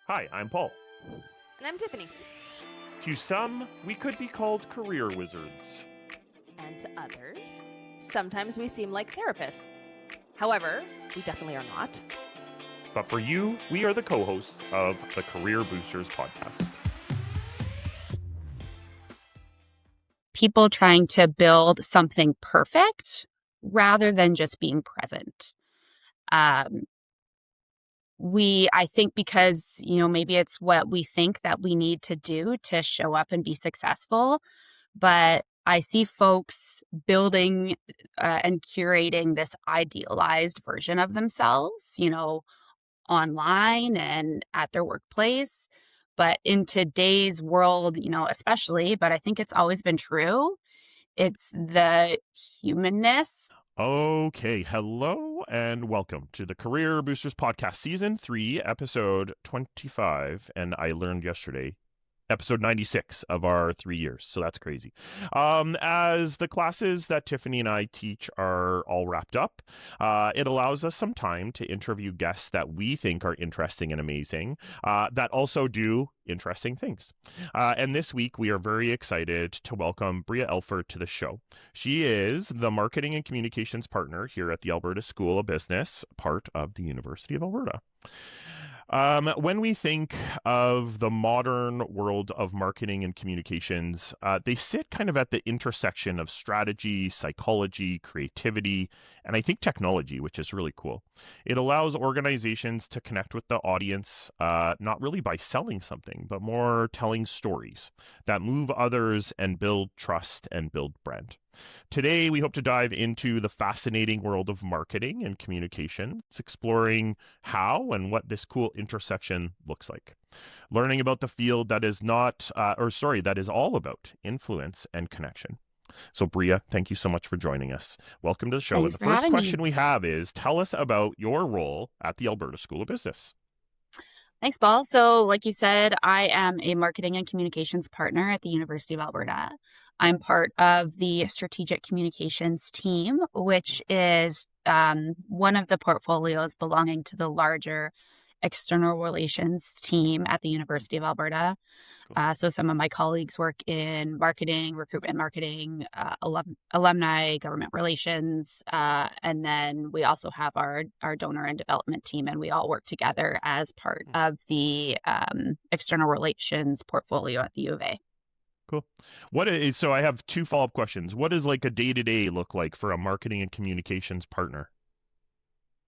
Hi, I'm Paul. And I'm Tiffany. To some, we could be called career wizards. And to others, sometimes we seem like therapists. However, we definitely are not. But for you, we are the co-hosts of the Career Boosters podcast. People trying to build something perfect rather than just being present. I think because, maybe it's what we think that we need to do to show up and be successful, but I see folks building and curating this idealized version of themselves, online and at their workplace. But in today's world, especially, but I think it's always been true, it's the humanness. Okay, hello and welcome to the Career Boosters podcast, season 3, episode 25. And I learned yesterday, episode 96 of our 3 years. So that's crazy. As the classes that Tiffany and I teach are all wrapped up, it allows us some time to interview guests that we think are interesting and amazing, that also do interesting things. And this week, we are very excited to welcome Brea Elford to the show. She is the Marketing and Communications Partner here at the Alberta School of Business, part of the University of Alberta. When we think of the modern world of marketing and communications, they sit kind of at the intersection of strategy, psychology, creativity, and I think technology, which is really cool. It allows organizations to connect with the audience, not really by selling something, but more telling stories that move others and build trust and build brand. Today, we hope to dive into the fascinating world of marketing and communications, exploring how and what this cool intersection looks like. Learning about the field that is that is all about influence and connection. So, Brea, thank you so much for joining us. Welcome to the show. Thanks And the for first having question me. we have is, tell us about your role at the Alberta School of Business. Thanks, Paul. So, like you said, I am a marketing and communications partner at the University of Alberta. I'm part of the strategic communications team, which is one of the portfolios belonging to the larger external relations team at the University of Alberta. So some of my colleagues work in marketing, recruitment marketing, alumni, government relations, and then we also have our donor and development team, and we all work together as part of the external relations portfolio at the U of A. Cool. So I have 2 follow-up questions. What does like a day-to-day look like for a marketing and communications partner?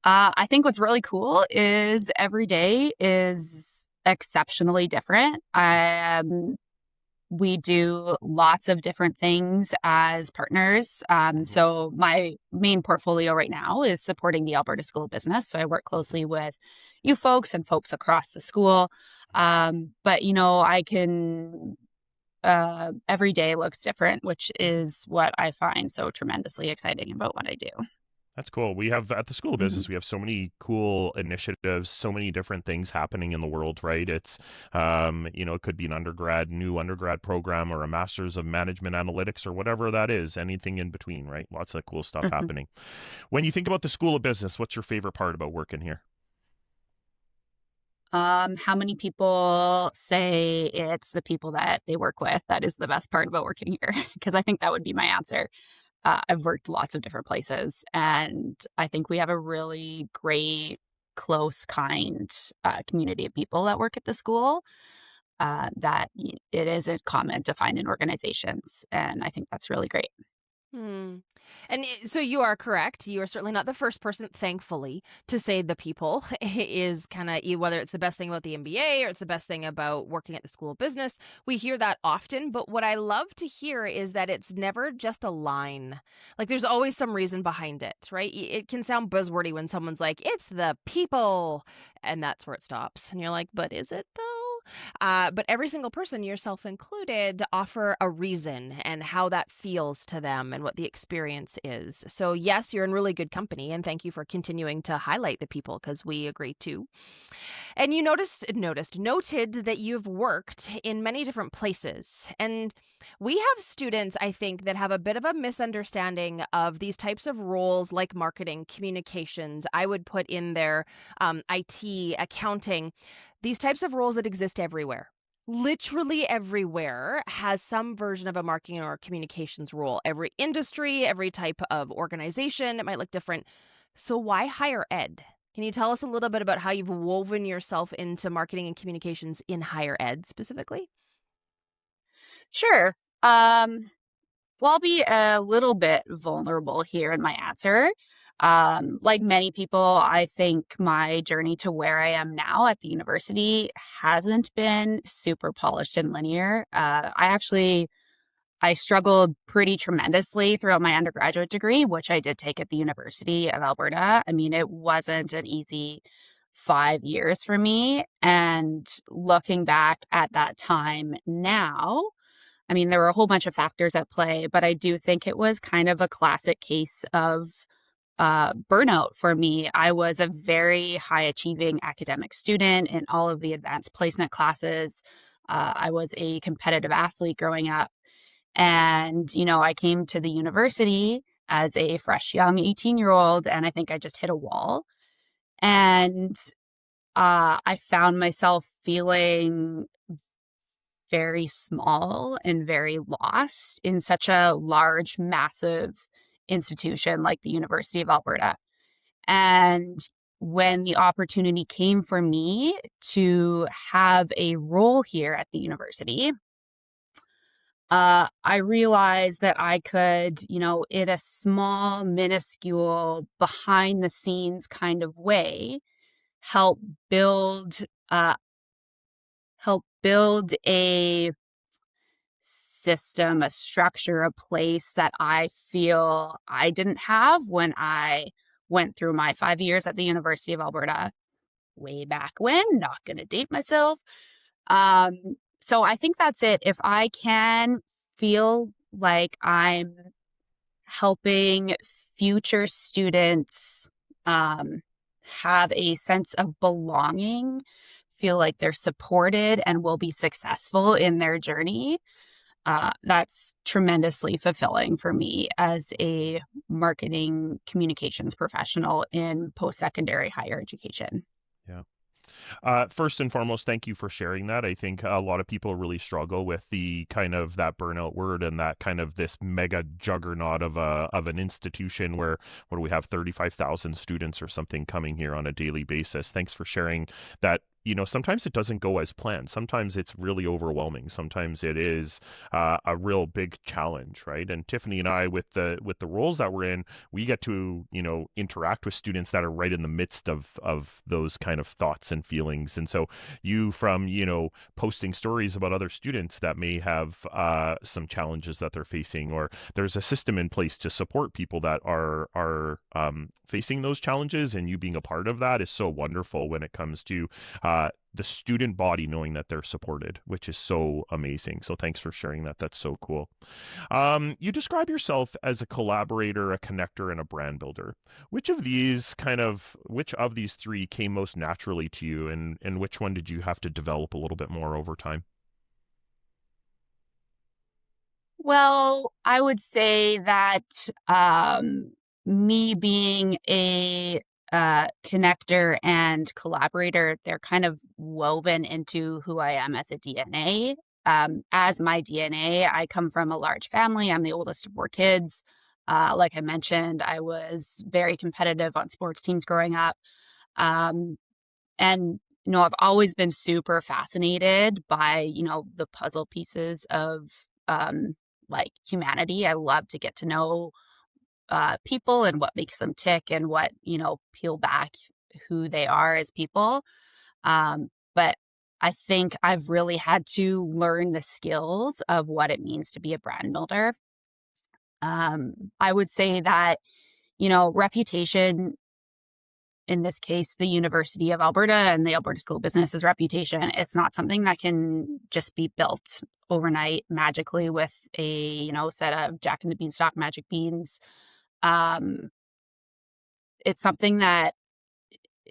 I think what's really cool is every day is exceptionally different. We do lots of different things as partners. So my main portfolio right now is supporting the Alberta School of Business. So I work closely with you folks and folks across the school. But, I can, every day looks different, which is what I find so tremendously exciting about what I do. That's cool. We have at the School of Business, we have so many cool initiatives, so many different things happening in the world, right? It's, it could be an new undergrad program or a master's of management analytics or whatever that is, anything in between, right? Lots of cool stuff happening. When you think about the School of Business, what's your favorite part about working here? How many people say it's the people that they work with that is the best part about working here? Because I think that would be my answer. I've worked lots of different places, and I think we have a really great, close, kind community of people that work at the school that it isn't common to find in organizations, and I think that's really great. So you are correct. You are certainly not the first person, thankfully, to say the people is kind of whether it's the best thing about the MBA or it's the best thing about working at the School of Business. We hear that often, but what I love to hear is that it's never just a line. Like there's always some reason behind it, right? It can sound buzzwordy when someone's like, "It's the people," and that's where it stops. And you're like, "But is it though?" But every single person, yourself included, offer a reason and how that feels to them and what the experience is. So yes, you're in really good company, and thank you for continuing to highlight the people because we agree too. And you noted that you've worked in many different places. And We have students, I think, that have a bit of a misunderstanding of these types of roles like marketing, communications. I would put in there IT, accounting, these types of roles that exist everywhere. Literally everywhere has some version of a marketing or communications role. Every industry, every type of organization, it might look different. So, why higher ed? Can you tell us a little bit about how you've woven yourself into marketing and communications in higher ed specifically? Sure. Well, I'll be a little bit vulnerable here in my answer. Like many people, I think my journey to where I am now at the university hasn't been super polished and linear. I struggled pretty tremendously throughout my undergraduate degree, which I did take at the University of Alberta. I mean, it wasn't an easy 5 years for me. And looking back at that time now, I mean, there were a whole bunch of factors at play, but I do think it was kind of a classic case of burnout for me. I was a very high achieving academic student in all of the advanced placement classes. I was a competitive athlete growing up. And, I came to the university as a fresh young 18-year-old, and I think I just hit a wall. And I found myself feeling very small and very lost in such a large, massive institution like the University of Alberta. And when the opportunity came for me to have a role here at the university, I realized that I could, in a small, minuscule, behind the scenes kind of way, help build, uh, help build a system, a structure, a place that I feel I didn't have when I went through my 5 years at the University of Alberta way back when, not going to date myself. So I think that's it. If I can feel like I'm helping future students have a sense of belonging, feel like they're supported and will be successful in their journey, that's tremendously fulfilling for me as a marketing communications professional in post-secondary higher education. Yeah. First and foremost, thank you for sharing that. I think a lot of people really struggle with the kind of that burnout word and that kind of this mega juggernaut of an institution where what do we have 35,000 students or something coming here on a daily basis. Thanks for sharing that. Sometimes it doesn't go as planned. Sometimes it's really overwhelming. Sometimes it is a real big challenge, right? And Tiffany and I, with the roles that we're in, we get to interact with students that are right in the midst of those kind of thoughts and feelings. And so you from posting stories about other students that may have some challenges that they're facing, or there's a system in place to support people that are facing those challenges, and you being a part of that is so wonderful when it comes to the student body knowing that they're supported, which is so amazing. So thanks for sharing that. That's so cool. You describe yourself as a collaborator, a connector, and a brand builder. Which of these three came most naturally to you, and which one did you have to develop a little bit more over time? Well, I would say that me being a connector and collaborator, they're kind of woven into who I am as a DNA. As my DNA, I come from a large family. I'm the oldest of four kids. Like I mentioned, I was very competitive on sports teams growing up. Um, and, I've always been super fascinated by, the puzzle pieces of like humanity. I love to get to know people and what makes them tick and what, peel back who they are as people. But I think I've really had to learn the skills of what it means to be a brand builder. I would say that, reputation, in this case, the University of Alberta and the Alberta School of Business's reputation, it's not something that can just be built overnight magically with a, set of Jack and the Beanstalk magic beans. Um, it's something that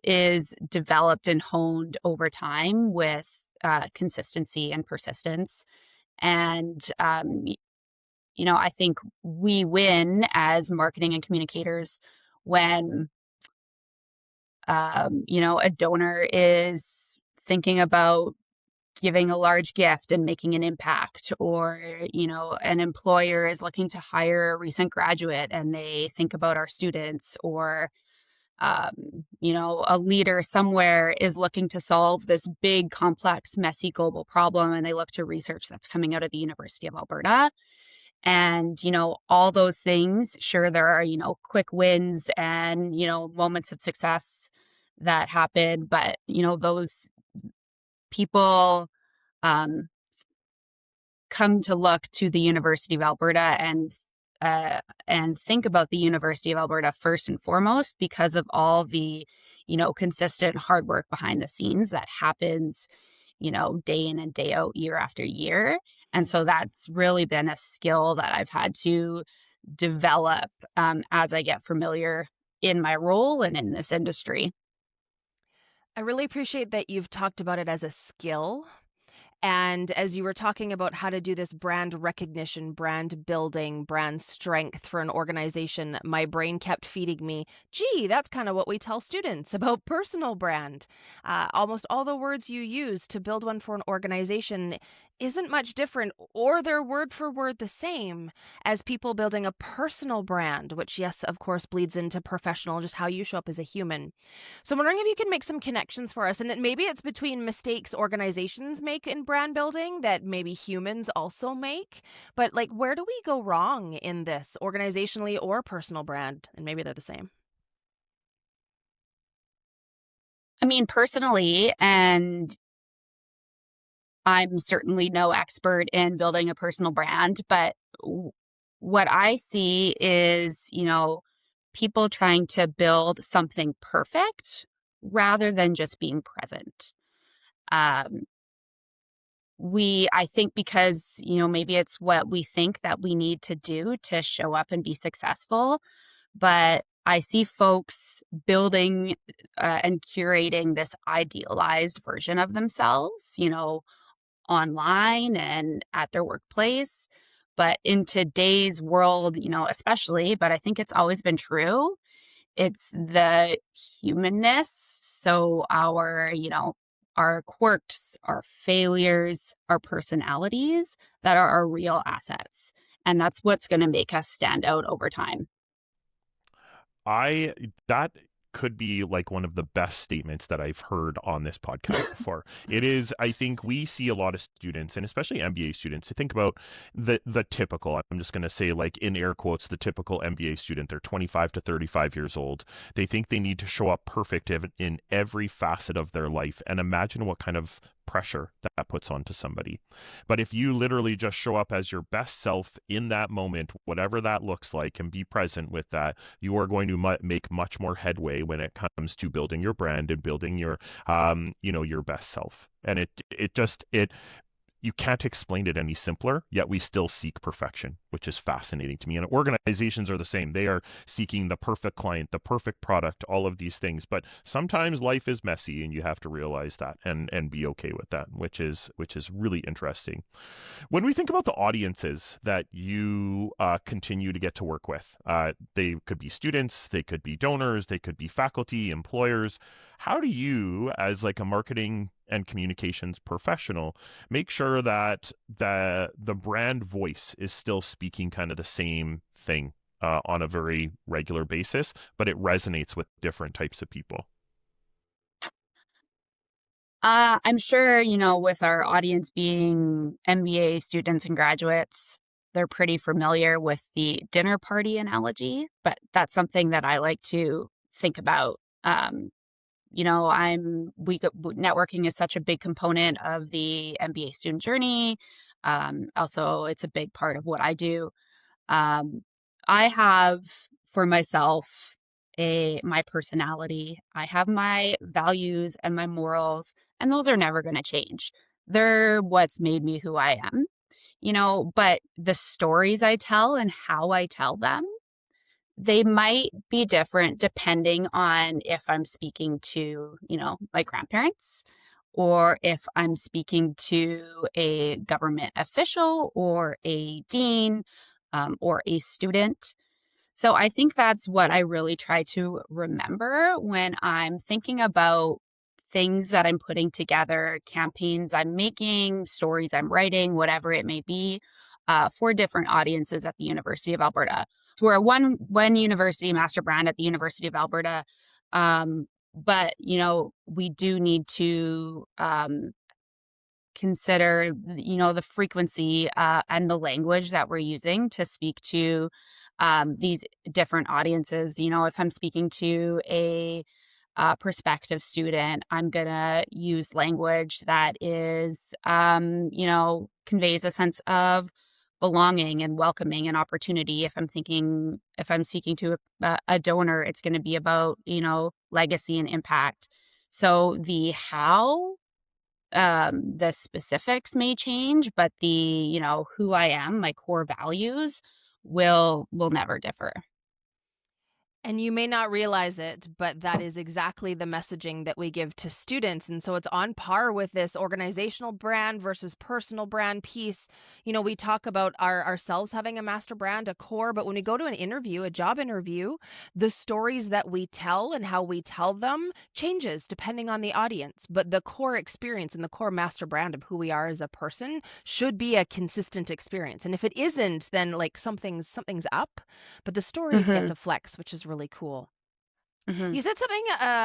is developed and honed over time with consistency and persistence. And, I think we win as marketing and communicators when, a donor is thinking about giving a large gift and making an impact, or, an employer is looking to hire a recent graduate and they think about our students, or, a leader somewhere is looking to solve this big, complex, messy global problem, and they look to research that's coming out of the University of Alberta. And, all those things, sure, there are, quick wins and, moments of success that happen, but, those people um, come to look to the University of Alberta and think about the University of Alberta first and foremost because of all the, consistent hard work behind the scenes that happens, day in and day out, year after year. And so that's really been a skill that I've had to develop as I get familiar in my role and in this industry. I really appreciate that you've talked about it as a skill. And as you were talking about how to do this brand recognition, brand building, brand strength for an organization, my brain kept feeding me, gee, that's kind of what we tell students about personal brand. Almost all the words you use to build one for an organization isn't much different, or they're word for word the same as people building a personal brand, which, yes, of course, bleeds into professional, just how you show up as a human. So I'm wondering if you can make some connections for us, and maybe it's between mistakes organizations make in brand building that maybe humans also make. But like, where do we go wrong in this, organizationally or personal brand? And maybe they're the same. I mean, personally, and I'm certainly no expert in building a personal brand, but what I see is, people trying to build something perfect rather than just being present. Um, I think because, maybe it's what we think that we need to do to show up and be successful, but I see folks building and curating this idealized version of themselves, online and at their workplace. But in today's world, especially, but I think it's always been true, it's the humanness. So our quirks, our failures, our personalities that are our real assets. And that's what's going to make us stand out over time. I that could be like one of the best statements that I've heard on this podcast before. It is, I think we see a lot of students, and especially MBA students, to think about the typical, I'm just going to say like in air quotes, the typical MBA student. They're 25 to 35 years old. They think they need to show up perfect in every facet of their life. And imagine what kind of pressure that puts onto somebody. But if you literally just show up as your best self in that moment, whatever that looks like, and be present with that, you are going to make much more headway when it comes to building your brand and building your, your best self. And it you can't explain it any simpler, yet we still seek perfection, which is fascinating to me. And organizations are the same. They are seeking the perfect client, the perfect product, all of these things. But sometimes life is messy and you have to realize that and be okay with that, which is really interesting. When we think about the audiences that you continue to get to work with, they could be students, they could be donors, they could be faculty, employers. How do you, as like a marketing and communications professional, make sure that the brand voice is still speaking kind of the same thing on a very regular basis, but it resonates with different types of people? I'm sure, with our audience being MBA students and graduates, they're pretty familiar with the dinner party analogy, but that's something that I like to think about. Networking is such a big component of the MBA student journey. Also, it's a big part of what I do. Um, I have for myself my personality. I have my values and my morals, and those are never going to change. They're what's made me who I am, but the stories I tell and how I tell them, they might be different depending on if I'm speaking to, my grandparents or if I'm speaking to a government official or a dean or a student. So I think that's what I really try to remember when I'm thinking about things that I'm putting together, campaigns I'm making, stories I'm writing, whatever it may be, for different audiences at the University of Alberta. So we're a one university master brand at the University of Alberta, but we do need to consider the frequency and the language that we're using to speak to these different audiences. If I'm speaking to a prospective student, I'm gonna use language that is conveys a sense of belonging and welcoming and opportunity. If I'm speaking to a donor, it's going to be about legacy and impact. So the how, the specifics may change, but the who I am, my core values will never differ. And you may not realize it, but that is exactly the messaging that we give to students. And so it's on par with this organizational brand versus personal brand piece. We talk about ourselves having a master brand, a core, but when we go to an interview, a job interview, the stories that we tell and how we tell them changes depending on the audience. But the core experience and the core master brand of who we are as a person should be a consistent experience. And if it isn't, then like something's up, but the stories get Mm-hmm. to flex, which is really cool. Mm-hmm. You said something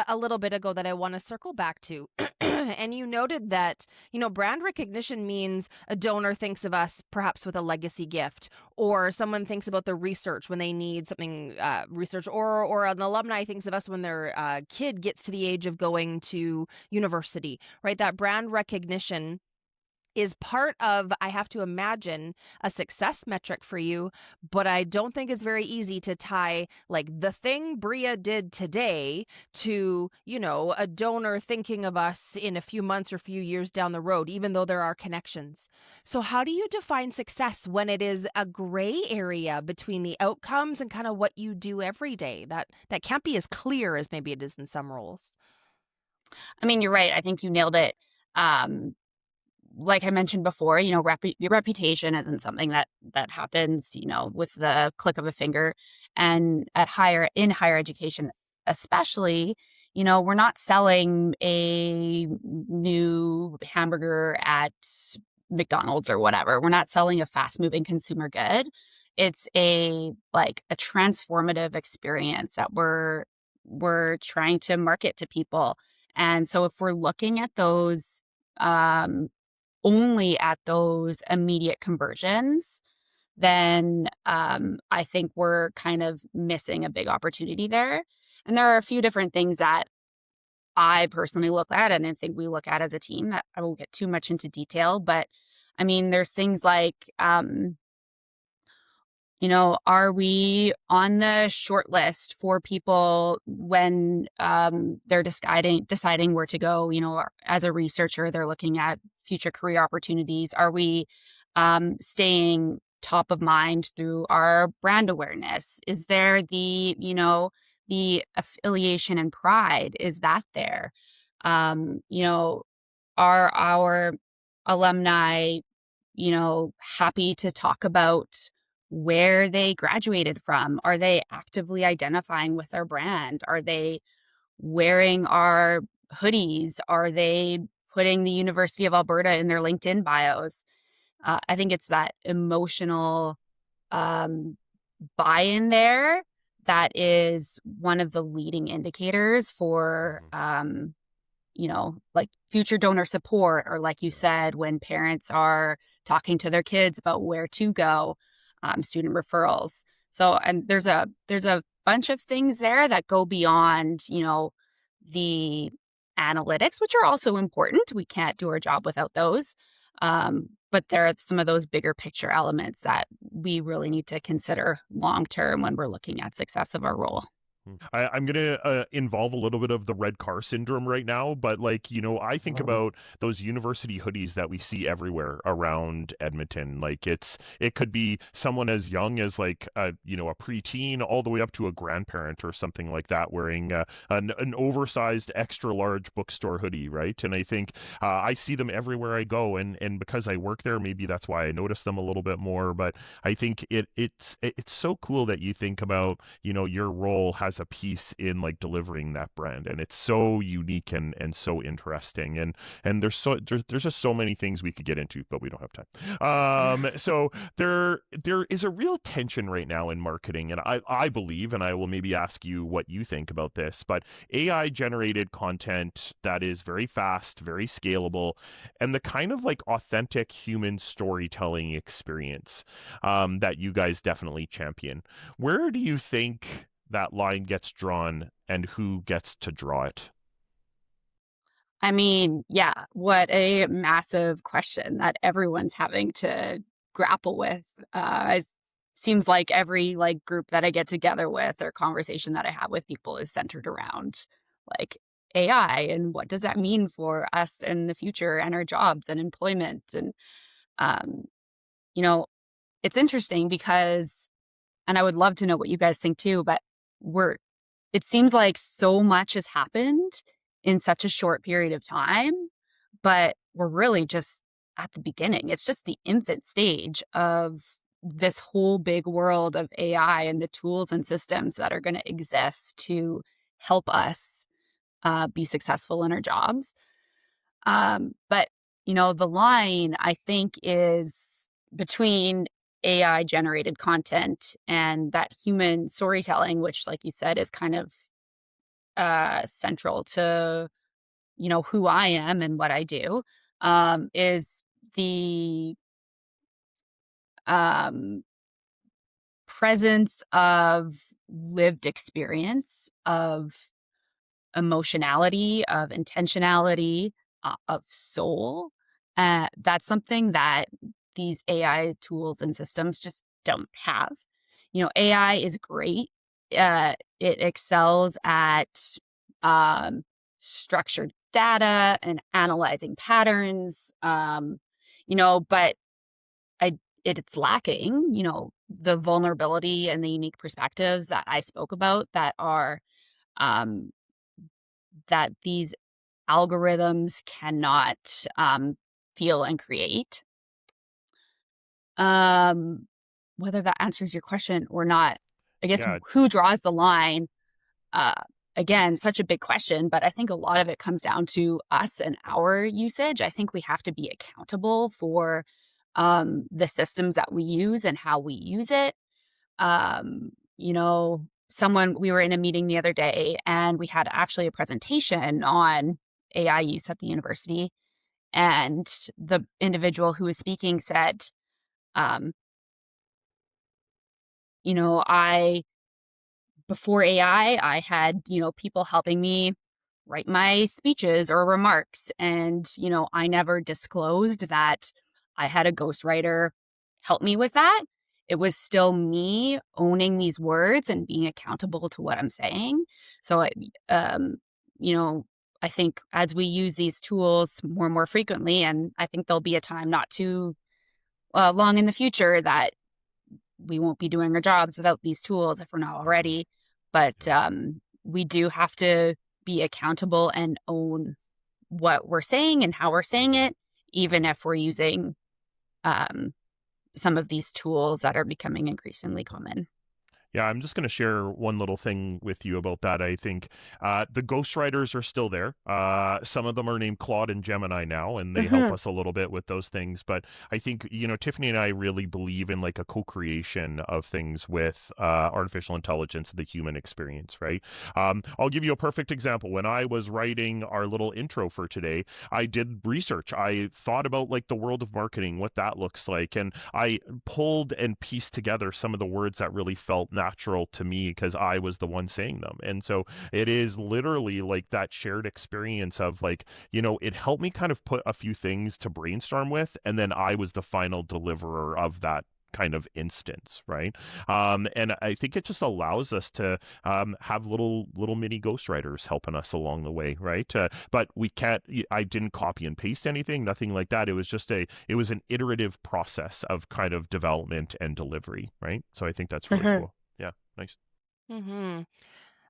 a little bit ago that I want to circle back to. And you noted that, brand recognition means a donor thinks of us perhaps with a legacy gift, or someone thinks about the research when they need something research, or an alumni thinks of us when their kid gets to the age of going to university, right? That brand recognition is part of, I have to imagine, a success metric for you, but I don't think it's very easy to tie like the thing Brea did today to, a donor thinking of us in a few months or few years down the road, even though there are connections. So how do you define success when it is a gray area between the outcomes and kind of what you do every day? That can't be as clear as maybe it is in some roles. I mean, you're right. I think you nailed it. Like I mentioned before, your reputation isn't something that happens, with the click of a finger. And in higher education, especially, we're not selling a new hamburger at McDonald's or whatever. We're not selling a fast moving consumer good. It's a transformative experience that we're trying to market to people. And so if we're looking at those, only at those immediate conversions, then I think we're kind of missing a big opportunity there. And there are a few different things that I personally look at, and I think we look at as a team, that I won't get too much into detail. But I mean, there's things like, are we on the short list for people when they're deciding where to go? As a researcher, they're looking at future career opportunities. Are we staying top of mind through our brand awareness? Is there the affiliation and pride? Is that there? Are our alumni, happy to talk about where they graduated from? Are they actively identifying with our brand? Are they wearing our hoodies? Are they putting the University of Alberta in their LinkedIn bios? I think it's that emotional buy-in there that is one of the leading indicators for, like future donor support, or like you said, when parents are talking to their kids about where to go, student referrals. So, and there's a bunch of things there that go beyond, the analytics, which are also important. We can't do our job without those. But there are some of those bigger picture elements that we really need to consider long term when we're looking at success of our role. I'm going to involve a little bit of the red car syndrome right now, but like, I think about those university hoodies that we see everywhere around Edmonton. Like it could be someone as young as like, a preteen all the way up to a grandparent or something like that wearing an oversized extra large bookstore hoodie, right? And I think I see them everywhere I go. And because I work there, maybe that's why I notice them a little bit more. But I think it's so cool that you think about your role has a piece in like delivering that brand, and it's so unique and so interesting, and there's just so many things we could get into, but we don't have time. So there is a real tension right now in marketing, and I believe, and I will maybe ask you what you think about this, but AI generated content that is very fast, very scalable, and the kind of like authentic human storytelling experience that you guys definitely champion. Where do you think that line gets drawn and who gets to draw it? I mean, yeah, what a massive question that everyone's having to grapple with. It seems like every like group that I get together with or conversation that I have with people is centered around like AI and what does that mean for us in the future and our jobs and employment. And um, you know, it's interesting because, and I would love to know what you guys think too, but we're it seems like so much has happened in such a short period of time, but we're really just at the beginning. It's just the infant stage of this whole big world of AI and the tools and systems that are going to exist to help us be successful in our jobs. But, the line I think is between AI generated content and that human storytelling, which, like you said, is kind of central to, who I am and what I do, is the um, presence of lived experience, of emotionality, of intentionality, of soul. That's something that these AI tools and systems just don't have. AI is great. It excels at um, structured data and analyzing patterns. But it's lacking, the vulnerability and the unique perspectives that I spoke about that are um, that these algorithms cannot feel and create. Um, Whether that answers your question or not, I guess Yeah, who draws the line? Uh, Again, such a big question, but I think a lot of it comes down to us and our usage. I think we have to be accountable for the systems that we use and how we use it. We were in a meeting the other day and we had actually a presentation on AI use at the university. And the individual who was speaking said, um, I before AI, I had, people helping me write my speeches or remarks. And, I never disclosed that I had a ghostwriter help me with that. It was still me owning these words and being accountable to what I'm saying. So, um, you know, I think as we use these tools more and more frequently, and I think there'll be a time not too long in the future that we won't be doing our jobs without these tools if we're not already. But we do have to be accountable and own what we're saying and how we're saying it, even if we're using um, some of these tools that are becoming increasingly common. Yeah, I'm just going to share one little thing with you about that. I think the ghostwriters are still there. Some of them are named Claude and Gemini now, and they help Mhm. us a little bit with those things. But I think, Tiffany and I really believe in like a co-creation of things with artificial intelligence and the human experience, right? I'll give you a perfect example. When I was writing our little intro for today, I did research. I thought about like the world of marketing, what that looks like, and I pulled and pieced together some of the words that really felt natural to me because I was the one saying them. And so it is literally like that shared experience of like, it helped me kind of put a few things to brainstorm with, and then I was the final deliverer of that kind of instance, right? And I think it just allows us to have little mini ghostwriters helping us along the way, right? But we can't. I didn't copy and paste anything, nothing like that. It was just it was an iterative process of kind of development and delivery, right? So I think that's really Mm-hmm. cool. Yeah, nice. Mm-hmm.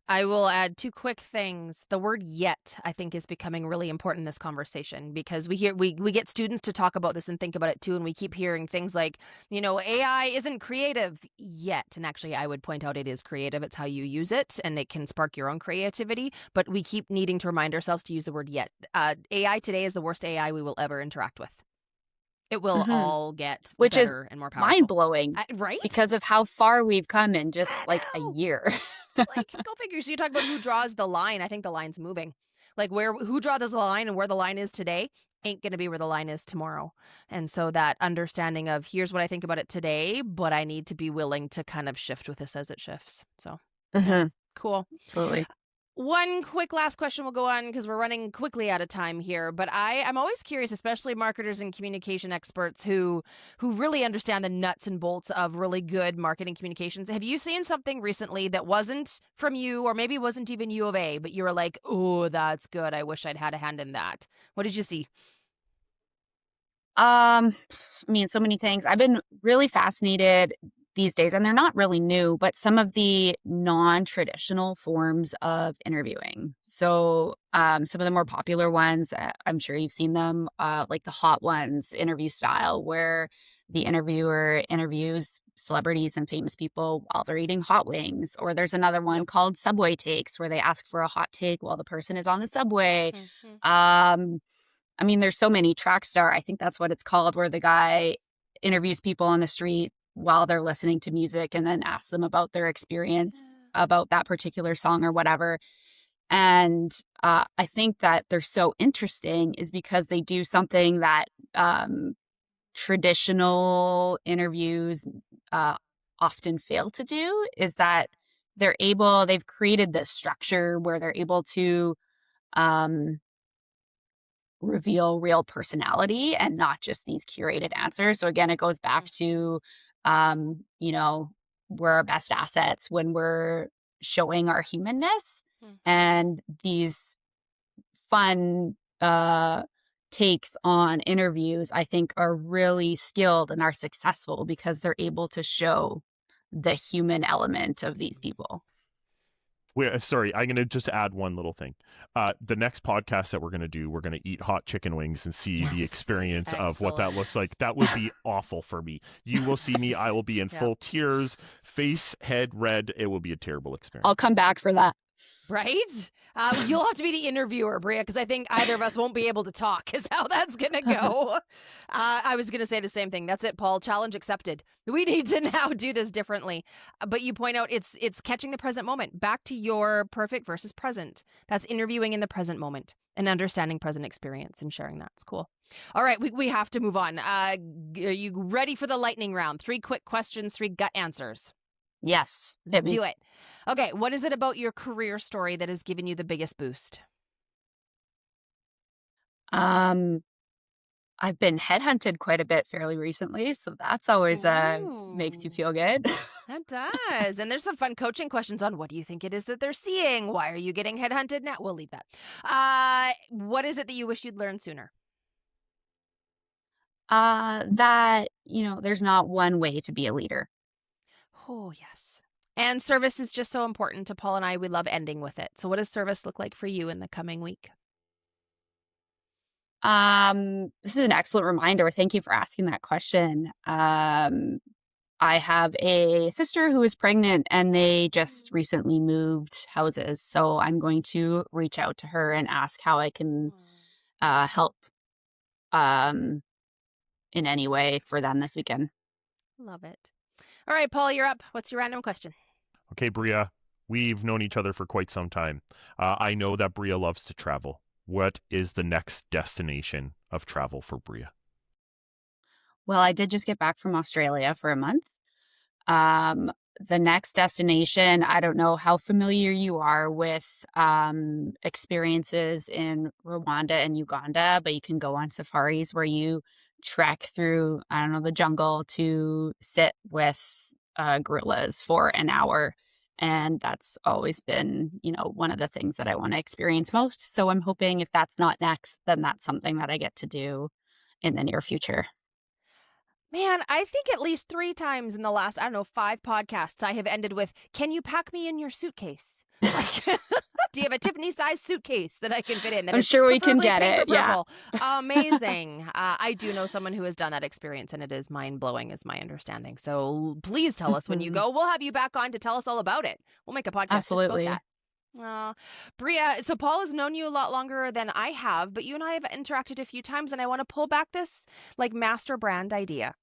I will add two quick things. The word yet, I think, is becoming really important in this conversation because we get students to talk about this and think about it too, and we keep hearing things like, AI isn't creative yet. And actually, I would point out it is creative. It's how you use it, and it can spark your own creativity. But we keep needing to remind ourselves to use the word yet. AI today is the worst AI we will ever interact with. It will Mm-hmm. all get Which is better and more mind powerful. blowing Right? because of how far we've come in just I like a know. year. It's like, go figure. So you talk about who draws the line. I think the line's moving. Like who draws the line and where the line is today ain't going to be where the line is tomorrow. And so that understanding of here's what I think about it today, but I need to be willing to kind of shift with this as it shifts. So, yeah, Mm-hmm. cool. Absolutely. One quick last question will go on because we're running quickly out of time here. But I'm always curious, especially marketers and communication experts who really understand the nuts and bolts of really good marketing communications. Have you seen something recently that wasn't from you, or maybe wasn't even U of A, but you were like, "Oh, that's good. I wish I'd had a hand in that." What did you see? I mean, so many things. I've been really fascinated these days, and they're not really new, but some of the non-traditional forms of interviewing. So, some of the more popular ones, I'm sure you've seen them, like the Hot Ones interview style, where the interviewer interviews celebrities and famous people while they're eating hot wings. Or there's another one Yep. called Subway Takes, where they ask for a hot take while the person is on the subway. Mhm. Um, I mean, there's so many. Track Star, I think that's what it's called, where the guy interviews people on the street while they're listening to music and then asks them about their experience Yeah. about that particular song or whatever. And I think that they're so interesting is because they do something that traditional interviews uh, often fail to do, is that they've created this structure where they're able to um, reveal real personality and not just these curated answers. So again, it goes back to, you know, we're our best assets when we're showing our humanness, Mhm. and these fun takes on interviews, I think, are really skilled and are successful because they're able to show the human element of these people. Wait, sorry, I'm going to just add one little thing. The next podcast that we're going to do, we're going to eat hot chicken wings and see the Yes. experience of what that looks Excellent. like. That would be awful for me. You will see me. I will be in Yeah. full tears, face, head red. It will be a terrible I'll experience. come back for that. Right? You'll have to be the interviewer, Brea, because I think either of us won't be able to talk, is how that's going to go. I was going to say the same thing. That's it, Paul. Challenge accepted. We need to now do this differently. But you point out it's catching the present moment. Back to your perfect versus present. That's interviewing in the present moment and understanding present experience and sharing that. It's cool. All right, we have to move on. Are you ready for the lightning round? 3 quick questions, 3 gut answers. Yes, Let's hit me. do it. Okay, what is it about your career story that has given you the biggest boost? Um, I've been headhunted quite a bit fairly recently, so that's always makes you Ooh, feel good. that does. And there's some fun coaching questions on what do you think it is that they're seeing? Why are you getting headhunted now? We'll leave that. What is it that you wish you'd learned sooner? That, there's not one way to be a leader. Oh, yes. And service is just so important to Paul and I. We love ending with it. So, what does service look like for you in the coming week? This is an excellent reminder. Thank you for asking that question. I have a sister who is pregnant and they just recently moved houses. So I'm going to reach out to her and ask how I can help um, in any way for them this weekend. Love it. All right, Paul, you're up. What's your random question? Okay, Bria, we've known each other for quite some time. I know that Bria loves to travel. What is the next destination of travel for Bria? Well, I did just get back from Australia for a month. Um, the next destination, I don't know how familiar you are with experiences in Rwanda and Uganda, but you can go on safaris where you trek through, I don't know, the jungle to sit with gorillas for an hour. And that's always been, one of the things that I want to experience most. So I'm hoping if that's not next, then that's something that I get to do in the near future. Man, I think at least 3 times in the last, 5 podcasts, I have ended with, "Can you pack me in your suitcase?" Like, do you have a Tiffany-sized suitcase that I can fit in that I'm is sure we can preferably get pink or it. Yeah, purple? Amazing. I do know someone who has done that experience, and it is mind-blowing is my understanding. So please tell us when you go. We'll have you back on to tell us all about it. We'll make a podcast just about absolutely. that. Brea, so Paul has known you a lot longer than I have, but you and I have interacted a few times, and I want to pull back this like master brand idea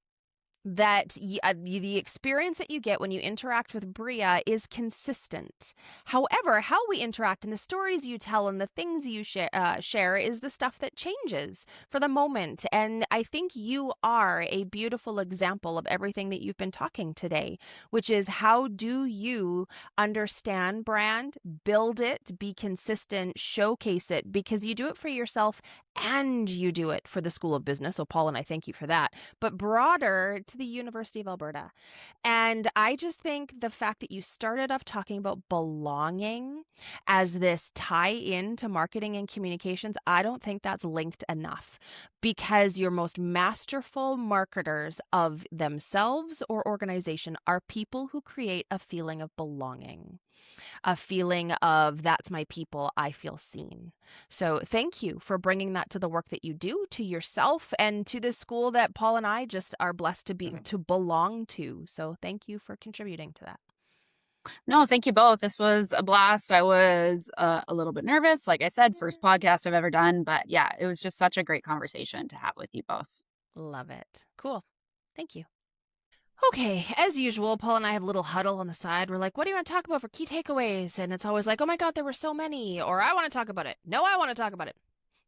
that the experience that you get when you interact with Brea is consistent. However, how we interact and the stories you tell and the things you share is the stuff that changes for the moment. And I think you are a beautiful example of everything that you've been talking today, which is how do you understand brand, build it, be consistent, showcase it, because you do it for yourself and you do it for the School of Business. So Paul and I thank you for that, but broader to the University of Alberta. And I just think the fact that you started off talking about belonging as this tie in to marketing and communications, I don't think that's linked enough, because your most masterful marketers of themselves or organization are people who create a feeling of belonging, a feeling of that's my people, I feel seen. So thank you for bringing that to the work that you do, to yourself, and to the school that Paul and I just are blessed to belong to. So thank you for contributing to that. No, thank you both. This was a blast. I was a little bit nervous. Like I said, first podcast I've ever done. But yeah, it was just such a great conversation to have with you both. Love it. Cool. Thank you. Okay, as usual, Paul and I have a little huddle on the side. We're like, what do you want to talk about for key takeaways? And it's always like, oh my God, there were so many. Or I want to talk about it. No, I want to talk about it.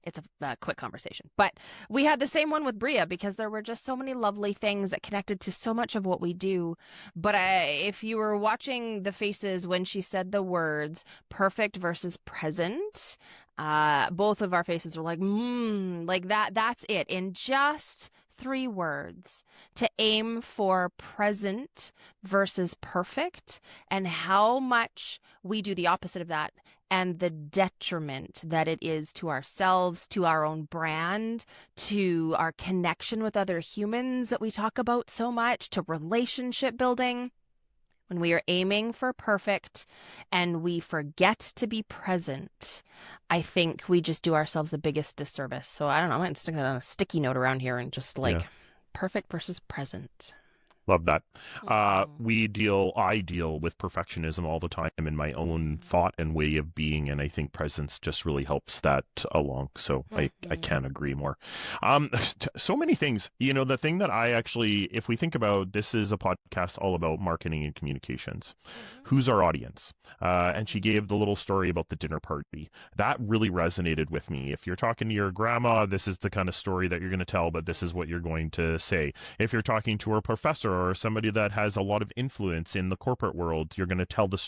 It's a quick conversation. But we had the same one with Brea because there were just so many lovely things that connected to so much of what we do. But if you were watching the faces when she said the words perfect versus present, both of our faces were like that's it. In just 3 words, to aim for present versus perfect, and how much we do the opposite of that, and the detriment that it is to ourselves, to our own brand, to our connection with other humans that we talk about so much, to relationship building. When we are aiming for perfect and we forget to be present, I think we just do ourselves the biggest disservice. So I don't know, I'm going to stick that on a sticky note around here and just perfect versus present. Love that. Mhm. I deal with perfectionism all the time in my own thought and way of being, and I think presence just really helps that along. So I can't agree more. So many things. The thing that I actually, if we think about, this is a podcast all about marketing and communications. Who's our audience? And she gave the little story about the dinner party. That really resonated with me. If you're talking to your grandma, this is the kind of story that you're going to tell, but this is what you're going to say. If you're talking to a professor or somebody that has a lot of influence in the corporate world, you're going to tell the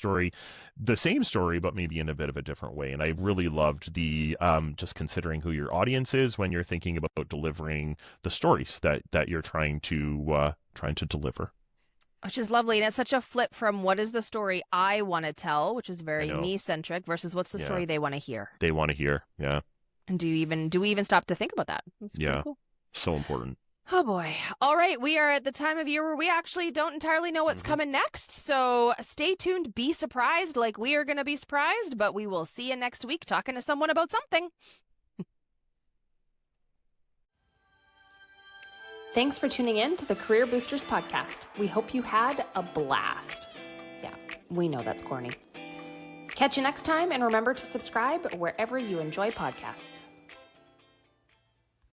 same story, but maybe in a bit of a different way. And I really loved the just considering who your audience is when you're thinking about delivering the stories that you're trying to deliver. Which is lovely. And it's such a flip from what is the story I want to tell, which is I very know. me-centric, versus what's the Yeah. story they want to hear. They want to hear. Yeah. And do we even stop to think about that? That's pretty Yeah. cool. So important. Oh boy. All right. We are at the time of year where we actually don't entirely know what's coming next. So stay tuned. Be surprised like we are going to be surprised, but we will see you next week talking to someone about something. Thanks for tuning in to the Career Boosters podcast. We hope you had a blast. Yeah, we know that's corny. Catch you next time, and remember to subscribe wherever you enjoy podcasts.